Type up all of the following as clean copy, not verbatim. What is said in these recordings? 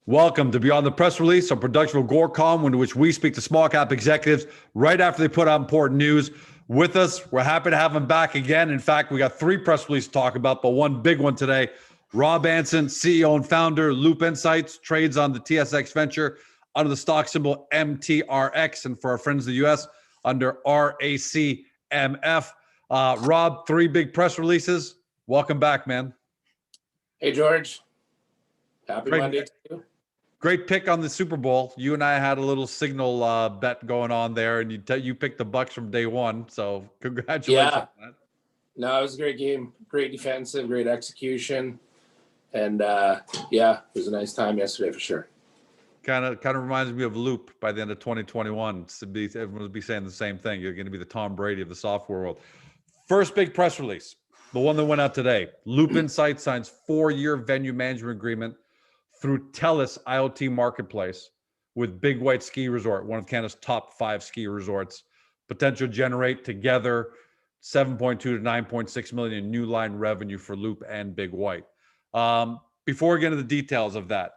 Welcome to Beyond the Press Release, a production of Gorecom, in which we speak to small cap executives right after they put out important news. With us, we're happy to have them back again. In fact, we got three press releases to talk about, but one big one today. Rob Anson, CEO and founder, Loop Insights, trades on the TSX Venture under the stock symbol MTRX, and for our friends in the US, under RACMF. Rob, three big press releases. Welcome back, man. Hey, George. Happy Monday to you. Great pick on the Super Bowl. You and I had a little signal bet going on there, and you picked the Bucks from day one. So congratulations on that. No, it was a great game. Great defensive, great execution, and it was a nice time yesterday for sure. Kind of reminds me of Loop by the end of 2021. Everyone will be saying the same thing. You're going to be the Tom Brady of the software world. First big press release, the one that went out today. Loop Insights signs 4-year venue management agreement through Telus IoT Marketplace with Big White Ski Resort, one of Canada's top 5 ski resorts. Potential generate together 7.2 to 9.6 million in new line revenue for Loop and Big White. Before we get into the details of that,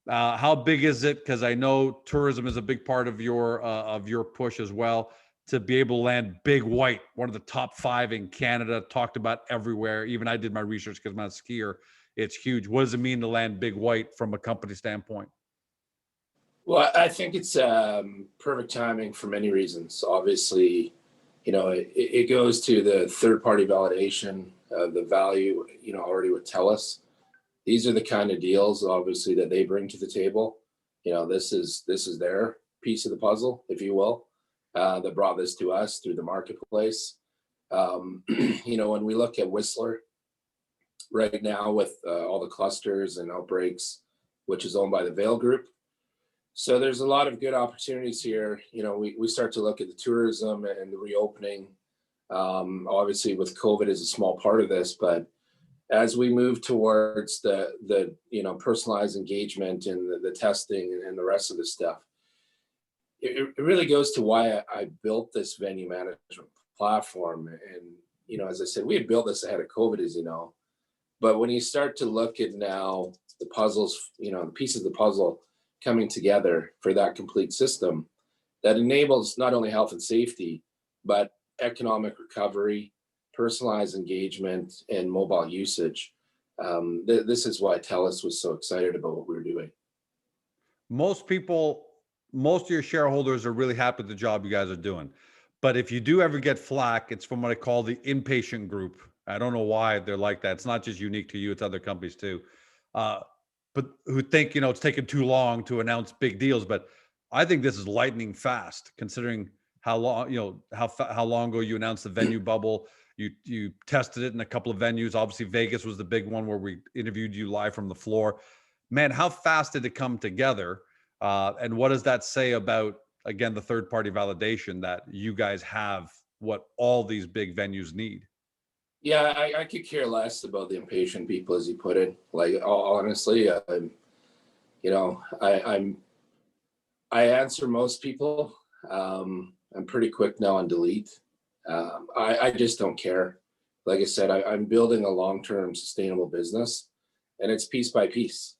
how big is it? Because I know tourism is a big part of your push as well, to be able to land Big White, one of the top 5 in Canada, talked about everywhere. Even I did my research because I'm not a skier. It's huge. What does it mean to land Big White from a company standpoint? Well, I think it's perfect timing for many reasons. Obviously, it goes to the third-party validation of the value, already with Telus. These are the kind of deals, obviously, that they bring to the table. This is their piece of the puzzle, if you will, that brought this to us through the marketplace. When we look at Whistler right now with all the clusters and outbreaks, which is owned by the Vail Group. So there's a lot of good opportunities here. We start to look at the tourism and the reopening. Obviously with COVID is a small part of this, but as we move towards the personalized engagement and the testing and the rest of the stuff, it really goes to why I built this venue management platform. And, as I said, we had built this ahead of COVID, as you know. But when you start to look at now the puzzles, the pieces of the puzzle coming together for that complete system that enables not only health and safety, but economic recovery, personalized engagement, and mobile usage. This is why Telus was so excited about what we were doing. Most of your shareholders are really happy with the job you guys are doing. But if you do ever get flack, it's from what I call the impatient group. I don't know why they're like that. It's not just unique to you, it's other companies too. But who think, it's taken too long to announce big deals. But I think this is lightning fast, considering how long, how long ago you announced the VenueBubble. You tested it in a couple of venues. Obviously, Vegas was the big one where we interviewed you live from the floor. Man, how fast did it come together? And what does that say about, again, the third-party validation that you guys have what all these big venues need? Yeah, I could care less about the impatient people, as you put it. Like, honestly, I answer most people. I'm pretty quick now on delete. I just don't care. Like I said, I'm building a long-term sustainable business, and it's piece by piece.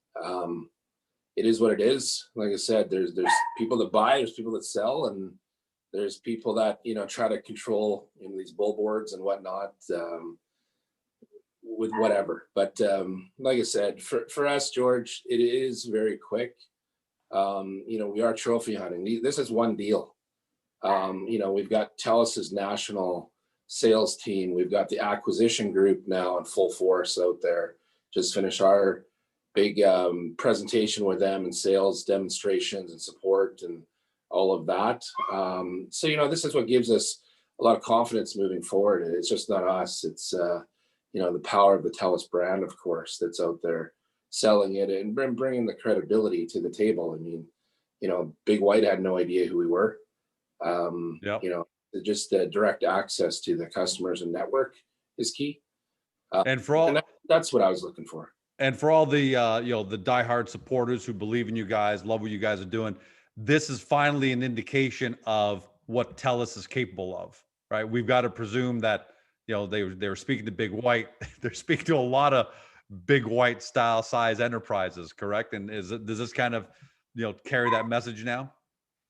It is what it is. Like I said, there's people that buy, there's people that sell, and there's people that try to control these billboards and whatnot with whatever. But like I said, for us, George, it is very quick. We are trophy hunting. This is one deal. We've got Telus's national sales team. We've got the acquisition group now in full force out there. Just finished our big presentation with them and sales demonstrations and support and all of that. So, this is what gives us a lot of confidence moving forward. It's just not us. It's, the power of the Telus brand, of course, that's out there selling it and bringing the credibility to the table. I mean, Big White had no idea who we were. Just the direct access to the customers and network is key. And for all, that's what I was looking for. And for all the the diehard supporters who believe in you guys, love what you guys are doing, this is finally an indication of what Telus is capable of, right? We've got to presume that they were speaking to Big White. They're speaking to a lot of big white style size enterprises, correct? And does this kind of, carry that message now?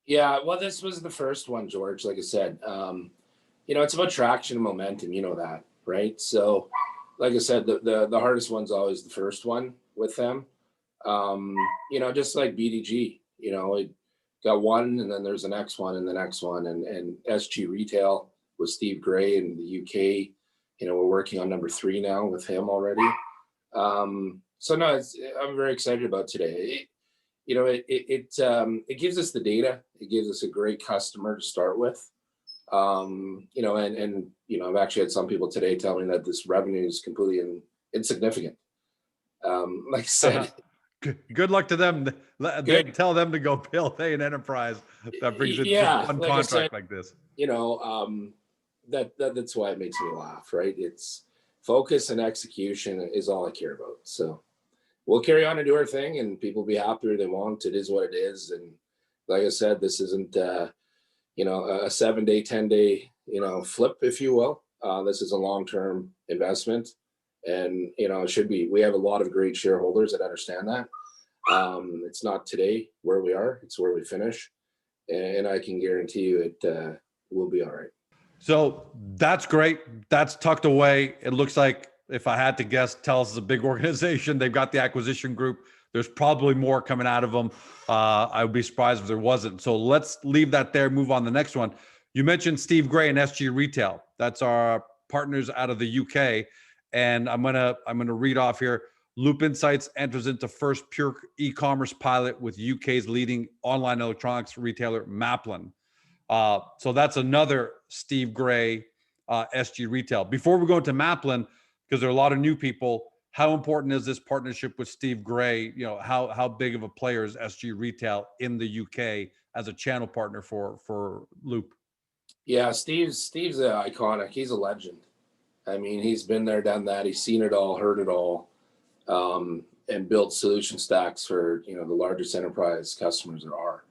Yeah, well, this was the first one, George. Like I said, it's about traction and momentum. You know that, right? So, like I said, the hardest one's always the first one with them. Just like BDG, it got one, and then there's the next one, and the next one, and SG Retail with Steve Gray in the UK. We're working on number 3 now with him already. So no, I'm very excited about today. It gives us the data. It gives us a great customer to start with. I've actually had some people today tell me that this revenue is completely insignificant. Like I said, good luck to them. Tell them to go build an enterprise that brings in just one contract like this. That's why it makes me laugh, right? It's focus and execution is all I care about. So we'll carry on and do our thing, and people will be happy or they won't. It is what it is. And like I said, this isn't a 7-day, 10-day, flip, if you will. This is a long-term investment, and it should be. We have a lot of great shareholders that understand that. It's not today where we are; it's where we finish, and I can guarantee you it will be all right. So that's great. That's tucked away. It looks like, if I had to guess, Telus is a big organization. They've got the acquisition group. There's probably more coming out of them. I would be surprised if there wasn't. So let's leave that there. Move on to the next one. You mentioned Steve Gray and SG Retail. That's our partners out of the UK. And I'm gonna read off here. Loop Insights enters into first pure e-commerce pilot with UK's leading online electronics retailer, Maplin. So that's another Steve Gray, SG Retail. Before we go into Maplin, because there are a lot of new people, how important is this partnership with Steve Gray? How big of a player is SG Retail in the UK as a channel partner for Loop? Yeah, Steve's iconic. He's a legend. I mean, he's been there, done that. He's seen it all, heard it all, and built solution stacks for the largest enterprise customers there are.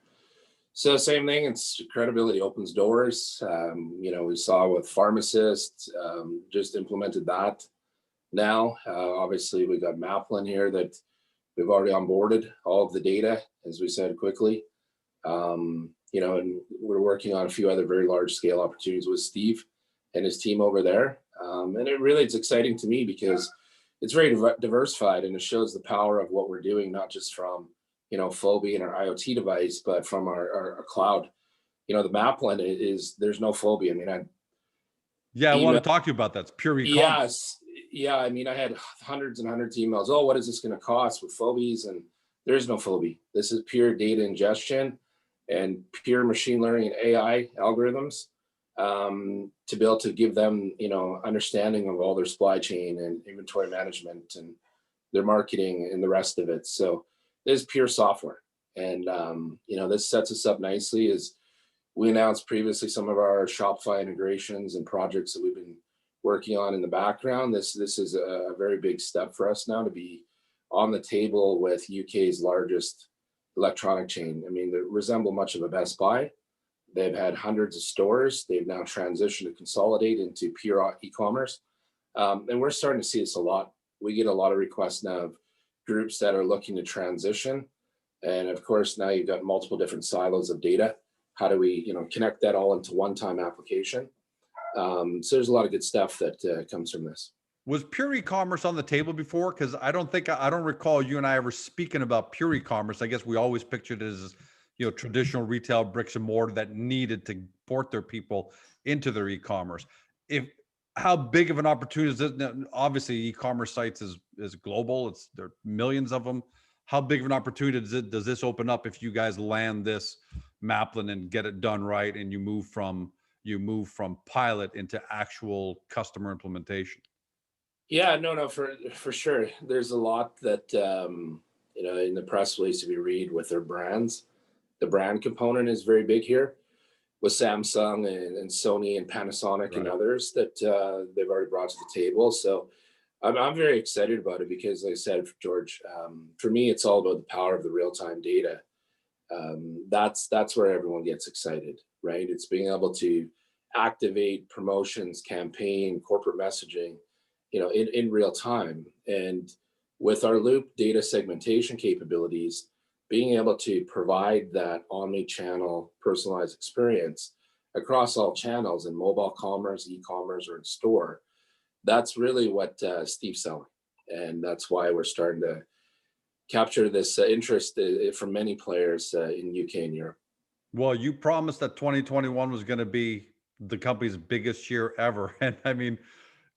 So same thing. It's credibility opens doors. We saw with pharmacists, just implemented that. Now, obviously, we got Maplin here that we've already onboarded all of the data, as we said quickly. And we're working on a few other very large scale opportunities with Steve and his team over there. And it's exciting to me because it's very diversified, and it shows the power of what we're doing, not just from Fobi and our IoT device, but from our cloud. The Maplin is, there's no Fobi. I mean, I want to talk to you about that. It's pure e-commerce. Yes. Yeah. I mean, I had hundreds and hundreds of emails. Oh, what is this going to cost with Fobies? And there is no Fobi. This is pure data ingestion and pure machine learning and AI algorithms to be able to give them, understanding of all their supply chain and inventory management and their marketing and the rest of it. So this is pure software. And, this sets us up nicely as we announced previously some of our Shopify integrations and projects that we've been working on in the background. This is a very big step for us now to be on the table with UK's largest electronic chain. I mean, they resemble much of a Best Buy. They've had hundreds of stores. They've now transitioned to consolidate into pure e-commerce. And we're starting to see this a lot. We get a lot of requests now of groups that are looking to transition. And of course, now you've got multiple different silos of data. How do we, connect that all into one-time application? So there's a lot of good stuff that comes from this. Was pure e-commerce on the table before? Because I don't recall you and I ever speaking about pure e-commerce. I guess we always pictured it as, traditional retail bricks and mortar that needed to port their people into their e-commerce. How big of an opportunity is it? Obviously, e-commerce sites is global. There are millions of them. How big of an opportunity does this open up if you guys land this Maplin and get it done right, and you move from pilot into actual customer implementation? Yeah, no, for sure. There's a lot that in the press release we read with their brands. The brand component is very big here with Samsung and Sony and Panasonic, right, and others that they've already brought to the table. So I'm very excited about it because, like I said, George, for me, it's all about the power of the real-time data. That's where everyone gets excited, right? It's being able to activate promotions, campaign, corporate messaging, in real time. And with our Loop data segmentation capabilities, being able to provide that omni-channel personalized experience across all channels in mobile commerce, e-commerce, or in store, that's really what Steve's selling. And that's why we're starting to capture this interest from many players in UK and Europe. Well, you promised that 2021 was going to be the company's biggest year ever. And I mean,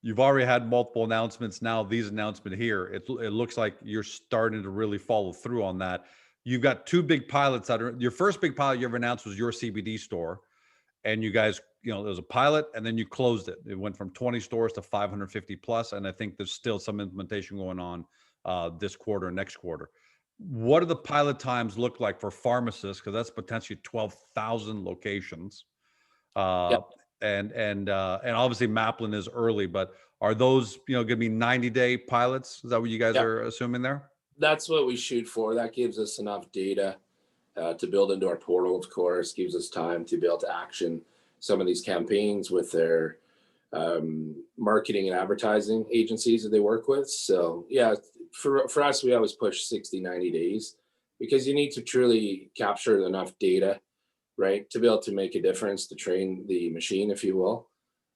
you've already had multiple announcements. Now these announcements here, it looks like you're starting to really follow through on that. You've got two big pilots that are, your first big pilot you ever announced was your CBD store. And you guys, you know, there was a pilot and then you closed it. It went from 20 stores to 550 plus. And I think there's still some implementation going on this quarter, next quarter. What do the pilot times look like for pharmacists? Because that's potentially 12,000 locations. Yeah. And obviously Maplin is early, but are those, you know, going to be 90-day pilots? Is that what you guys are assuming there? That's what we shoot for. That gives us enough data to build into our portal, of course, gives us time to be able to action some of these campaigns with their marketing and advertising agencies that they work with. So yeah, for us, we always push 60, 90 days because you need to truly capture enough data, right, to be able to make a difference, to train the machine, if you will.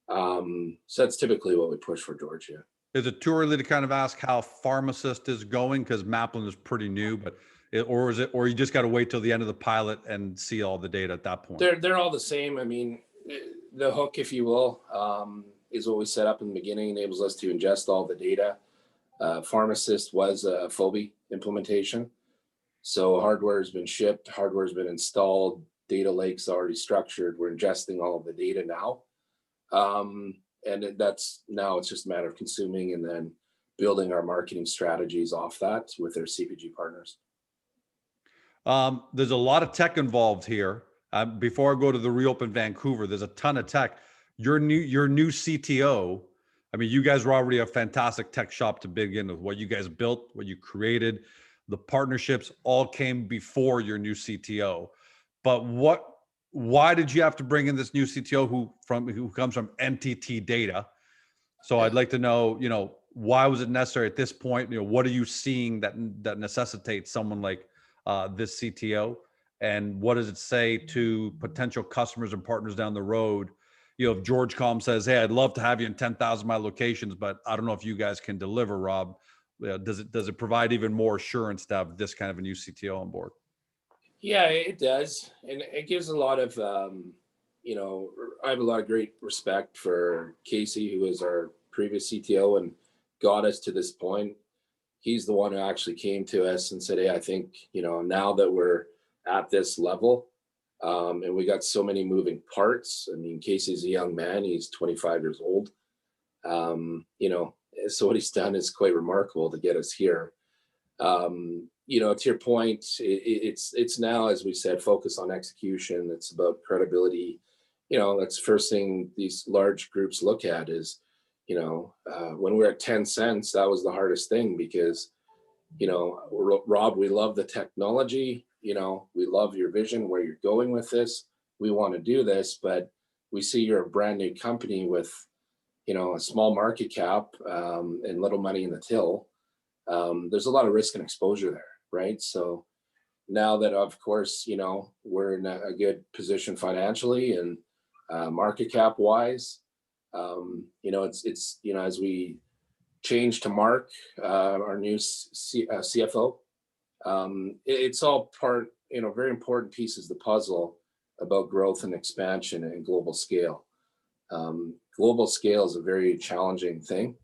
So that's typically what we push for, George. Yeah. Is it too early to kind of ask how pharmacist is going? Because Maplin is pretty new, but or you just got to wait till the end of the pilot and see all the data at that point? They're all the same. I mean, the hook, if you will, is what we set up in the beginning, enables us to ingest all the data. Pharmacist was a Fobi implementation. So hardware has been shipped, hardware has been installed, data lake's already structured. We're ingesting all of the data now. And that's now it's just a matter of consuming and then building our marketing strategies off that with their CPG partners. There's a lot of tech involved here. Before I go to the reopen Vancouver, there's a ton of tech. Your new CTO, I mean, you guys were already a fantastic tech shop to begin with. What you guys built, what you created, the partnerships all came before your new CTO. But why did you have to bring in this new CTO who comes from NTT DATA? So I'd like to know, you know, why was it necessary at this point? You know, what are you seeing that necessitates someone like this CTO? And what does it say to potential customers and partners down the road? You know, if Georgecom says, "Hey, I'd love to have you in 10,000 of my locations, but I don't know if you guys can deliver," Rob, does it provide even more assurance to have this kind of a new CTO on board? Yeah, it does, and it gives a lot of, you know, I have a lot of great respect for Casey, who was our previous CTO and got us to this point. He's the one who actually came to us and said, "Hey, I think, you know, now that we're at this level, and we got so many moving parts. I mean, Casey's a young man; he's 25 years old. You know, so what he's done is quite remarkable to get us here." You know, to your point, it's now, as we said, focus on execution. It's about credibility. You know, that's the first thing these large groups look at is, you know, when we're at 10 cents, that was the hardest thing because, you know, Rob, we love the technology. You know, we love your vision, where you're going with this. We want to do this, but we see you're a brand new company with, you know, a small market cap and little money in the till. There's a lot of risk and exposure there, right? So now that, of course, you know, we're in a good position financially and market cap wise, you know, it's you know, as we change to Mark, our new CFO, it's all part, you know, very important pieces of the puzzle about growth and expansion and global scale. Global scale is a very challenging thing.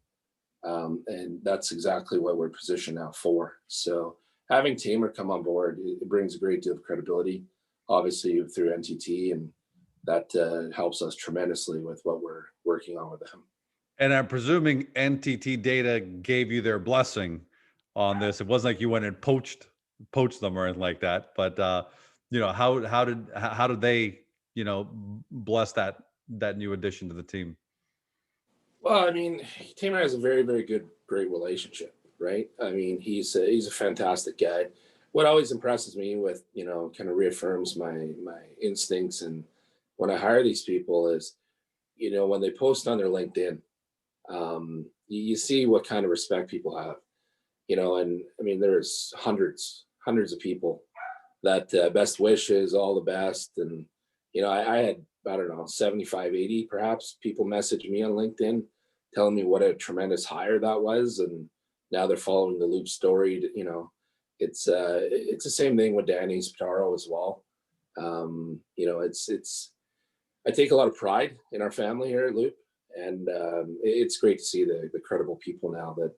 And that's exactly what we're positioned now for. So having Tamer come on board, it brings a great deal of credibility, obviously through NTT, and that helps us tremendously with what we're working on with them. And I'm presuming NTT DATA gave you their blessing on this. It wasn't like you went and poached them or anything like that. But you know, how did they, you know, bless that new addition to the team? Well, I mean, Tamer has a very, very great relationship, right? I mean, he's a fantastic guy. What always impresses me with, you know, kind of reaffirms my instincts and when I hire these people is, you know, when they post on their LinkedIn, you see what kind of respect people have. and I mean, there's hundreds of people that best wishes, all the best. And, I had, I don't know, 75, 80 perhaps people message me on LinkedIn telling me what a tremendous hire that was. And now they're following the Loop story. It's the same thing with Danny Spataro as well. It's I take a lot of pride in our family here at Loop, and it's great to see the credible people now that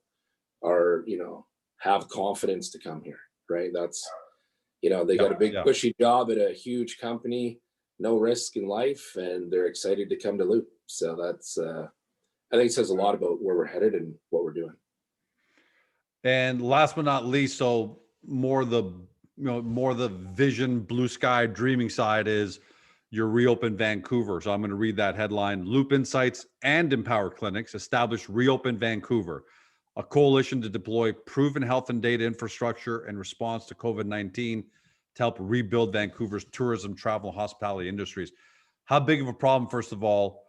are have confidence to come here. Right? That's they got a big pushy job at a huge company, no risk in life, and they're excited to come to Loop. So that's I think it says a lot about where we're headed and what we're doing. And last but not least, so more the vision, blue sky, dreaming side is your Reopen Vancouver. So I'm going to read that headline: Loop Insights and Empower Clinics establish Reopen Vancouver, a coalition to deploy proven health and data infrastructure in response to COVID-19 to help rebuild Vancouver's tourism, travel, and hospitality industries. How big of a problem, first of all,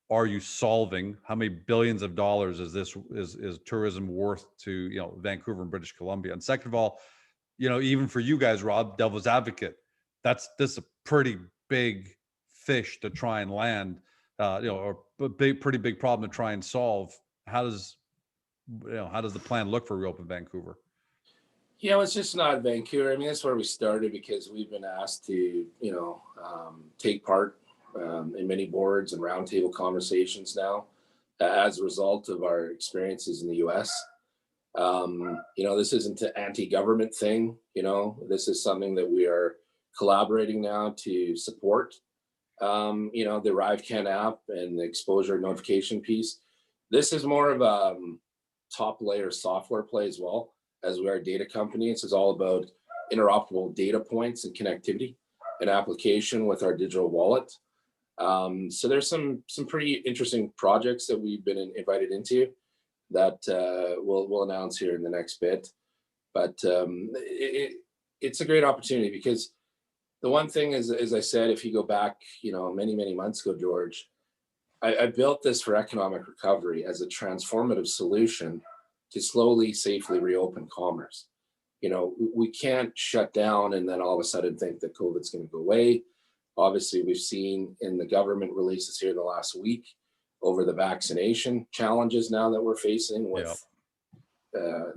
are you solving? How many billions of dollars is tourism worth to Vancouver and British Columbia? And second of all, even for you guys, Rob, devil's advocate, this is a pretty big fish to try and land, or a pretty big problem to try and solve. How does the plan look for Reopen Vancouver? It's just not Vancouver. I mean, that's where we started because we've been asked to, take part in many boards and roundtable conversations now as a result of our experiences in the U.S. This isn't an anti-government thing. This is something that we are collaborating now to support. The ArriveCan app and the exposure notification piece. This is more of a top layer software play as well, as we are a data company. This is all about interoperable data points and connectivity and application with our digital wallet. So there's some pretty interesting projects that we've been invited into that we'll announce here in the next bit. But it's a great opportunity because the one thing is, as I said, if you go back, many months ago, George, I built this for economic recovery as a transformative solution to slowly, safely reopen commerce. We can't shut down and then all of a sudden think that COVID's going to go away. Obviously, we've seen in the government releases here the last week over the vaccination challenges now that we're facing with,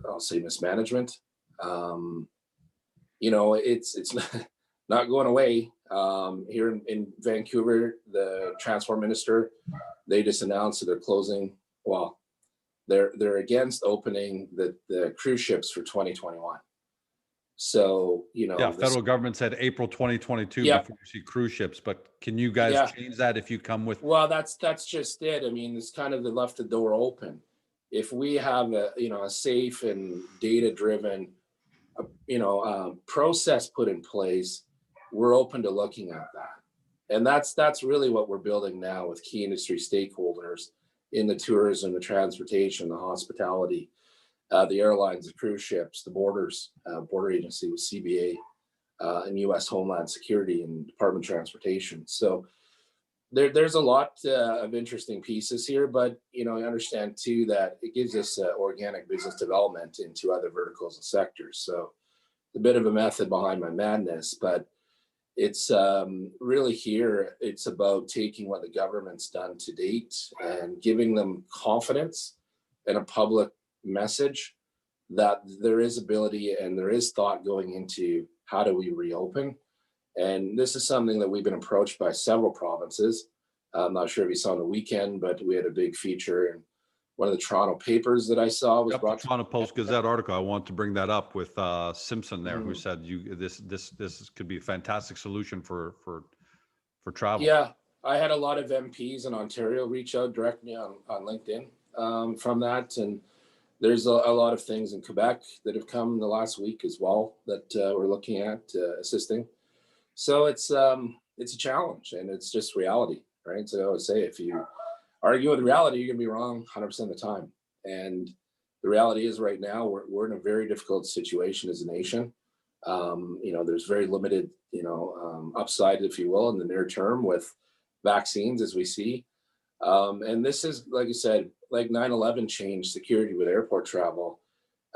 I'll say, mismanagement. It's not going away. Here in Vancouver, the transport minister, they just announced that they're closing. Well, they're against opening the cruise ships for 2021. So federal government said April 2022 before you see cruise ships. But can you guys change that if you come with? Well, that's just it. I mean, it's kind of left the door open. If we have a safe and data driven process put in place, we're open to looking at that. And that's really what we're building now with key industry stakeholders in the tourism, the transportation, the hospitality, the airlines, the cruise ships, the border agency with CBA, and U.S. Homeland Security and Department of Transportation. So there's a lot of interesting pieces here, but I understand too that it gives us organic business development into other verticals and sectors. So a bit of a method behind my madness, but it's really here. It's about taking what the government's done to date and giving them confidence and a public message that there is ability and there is thought going into how do we reopen. And this is something that we've been approached by several provinces. I'm not sure if you saw on the weekend, but we had a big feature in one of the Toronto papers that I saw was brought the Toronto Post-Gazette article. I want to bring that up with Simpson there, who said this could be a fantastic solution for travel. Yeah, I had a lot of MPs in Ontario reach out directly on LinkedIn from that, and there's a lot of things in Quebec that have come in the last week as well that we're looking at assisting. So it's a challenge, and it's just reality, right? So I always say, if you argue with reality, you're gonna be wrong 100% of the time. And the reality is, right now we're in a very difficult situation as a nation. There's very limited, upside, if you will, in the near term with vaccines, as we see. And this is, like you said, like 9/11 changed security with airport travel.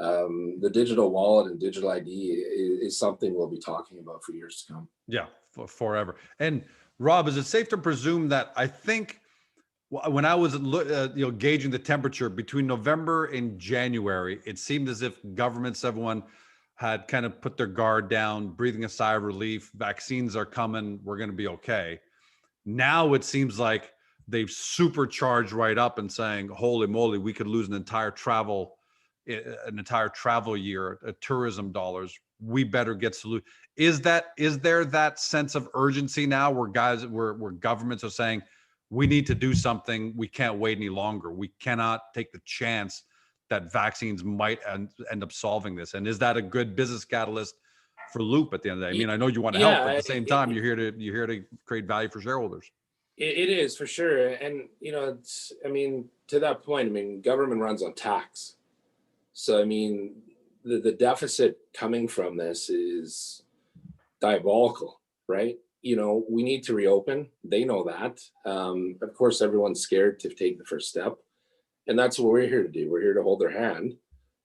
The digital wallet and digital ID is something we'll be talking about for years to come. Yeah, forever. And Rob, is it safe to presume that I think when I was gauging the temperature between November and January, it seemed as if governments, everyone had kind of put their guard down, breathing a sigh of relief. Vaccines are coming. We're going to be okay. Now it seems like they've supercharged right up and saying, holy moly, we could lose an entire travel year, tourism dollars. We better get solution. Is there that sense of urgency now where governments are saying, we need to do something. We can't wait any longer. We cannot take the chance that vaccines might end up solving this. And is that a good business catalyst for Loop at the end of the day? I mean, I know you want to help, but at the same time, you're here to create value for shareholders. It is for sure. And, to that point, government runs on tax. So, the deficit coming from this is diabolical, right? We need to reopen. They know that. Of course, everyone's scared to take the first step. And that's what we're here to do. We're here to hold their hand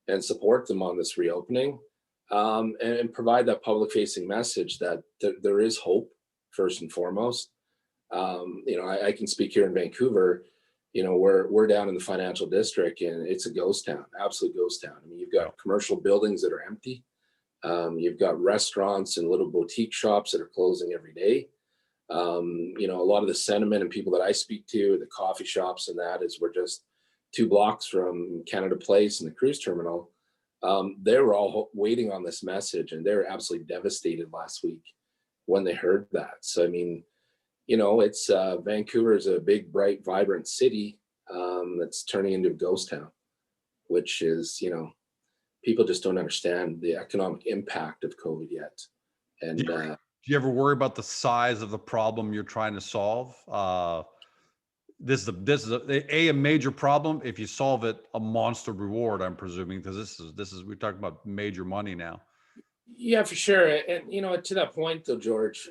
and support them on this reopening, and provide that public-facing message that there is hope, first and foremost. I can speak here in Vancouver. We're down in the financial district, and it's a ghost town, absolute ghost town. You've got commercial buildings that are empty. You've got restaurants and little boutique shops that are closing every day. A lot of the sentiment and people that I speak to, the coffee shops and that, is we're just 2 blocks from Canada Place and the cruise terminal. They were all waiting on this message, and they were absolutely devastated last week when they heard that. So, it's Vancouver is a big, bright, vibrant city that's turning into a ghost town, which is, people just don't understand the economic impact of COVID yet. And do you ever worry about the size of the problem you're trying to solve? This is a major problem. If you solve it, a monster reward, I'm presuming, because this is we're talking about major money now. Yeah, for sure. And to that point though, George,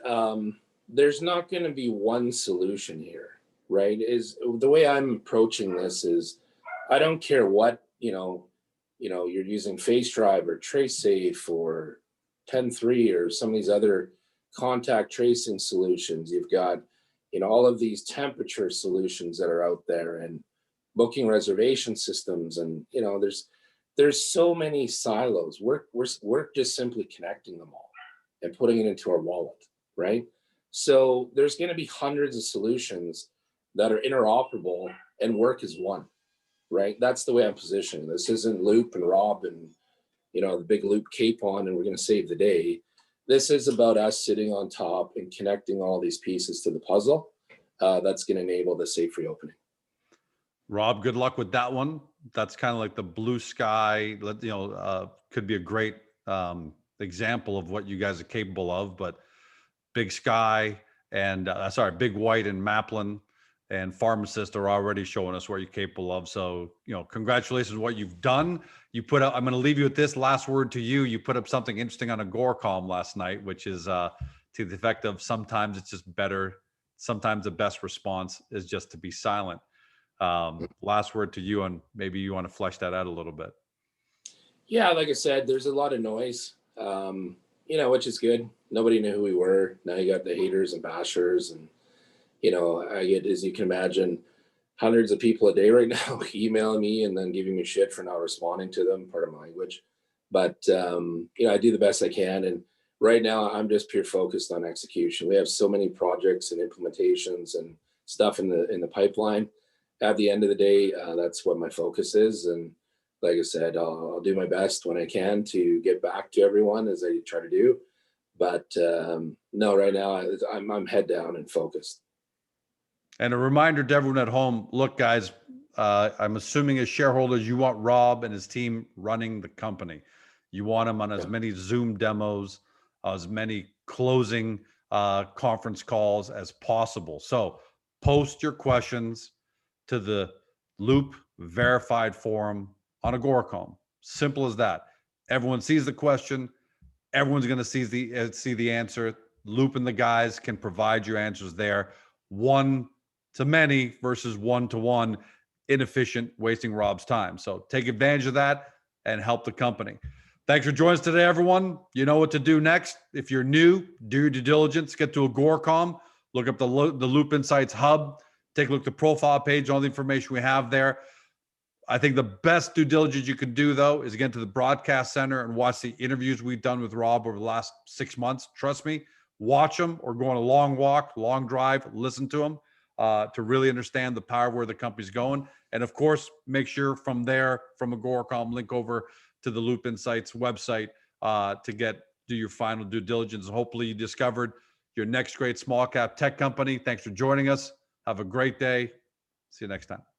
there's not going to be one solution here, right? Is the way I'm approaching this is, I don't care what, you're using FaceDrive or TraceSafe or 10-3 or some of these other contact tracing solutions. You've got, all of these temperature solutions that are out there, and booking reservation systems. And, there's so many silos. We're just simply connecting them all and putting it into our wallet, right? So there's going to be hundreds of solutions that are interoperable, and work as one, right? That's the way I'm positioning. This isn't Loop and Rob and, the big Loop cape on, and we're going to save the day. This is about us sitting on top and connecting all these pieces to the puzzle. That's going to enable the safe reopening. Rob, good luck with that one. That's kind of like the blue sky, could be a great example of what you guys are capable of, but Big Sky and Big White and Maplin and Pharmacist are already showing us what you're capable of. So, congratulations on what you've done. You put up, I'm going to leave you with this last word to you. You put up something interesting on Agoracom last night, which is to the effect of, sometimes it's just better. Sometimes the best response is just to be silent. Last word to you, and maybe you want to flesh that out a little bit. Yeah, like I said, there's a lot of noise, which is good. Nobody knew who we were. Now you got the haters and bashers, and I get, as you can imagine, hundreds of people a day right now emailing me and then giving me shit for not responding to them. Part of my language, but I do the best I can. And right now, I'm just pure focused on execution. We have so many projects and implementations and stuff in the pipeline. At the end of the day, that's what my focus is. And like I said, I'll do my best when I can to get back to everyone, as I try to do. But no, right now I'm head down and focused. And a reminder to everyone at home, look, guys, I'm assuming as shareholders, you want Rob and his team running the company. You want him on as many Zoom demos, as many closing conference calls as possible. So post your questions to the Loop verified forum on Agoracom. Simple as that. Everyone sees the question. Everyone's going to see the answer. Loop and the guys can provide you answers there. One to many versus one to one, inefficient, wasting Rob's time. So take advantage of that. and help the company. Thanks for joining us today, everyone. You know what to do next. If you're new, do your due diligence, get to Agoracom, look up the Loop Insights Hub, take a look at the profile page, all the information we have there. I think the best due diligence you can do, though, is get to the broadcast center and watch the interviews we've done with Rob over the last 6 months. Trust me, watch them or go on a long walk, long drive, listen to them to really understand the power of where the company's going. And of course, make sure from there, from Agoracom, link over to the Loop Insights website to do your final due diligence. Hopefully you discovered your next great small cap tech company. Thanks for joining us. Have a great day. See you next time.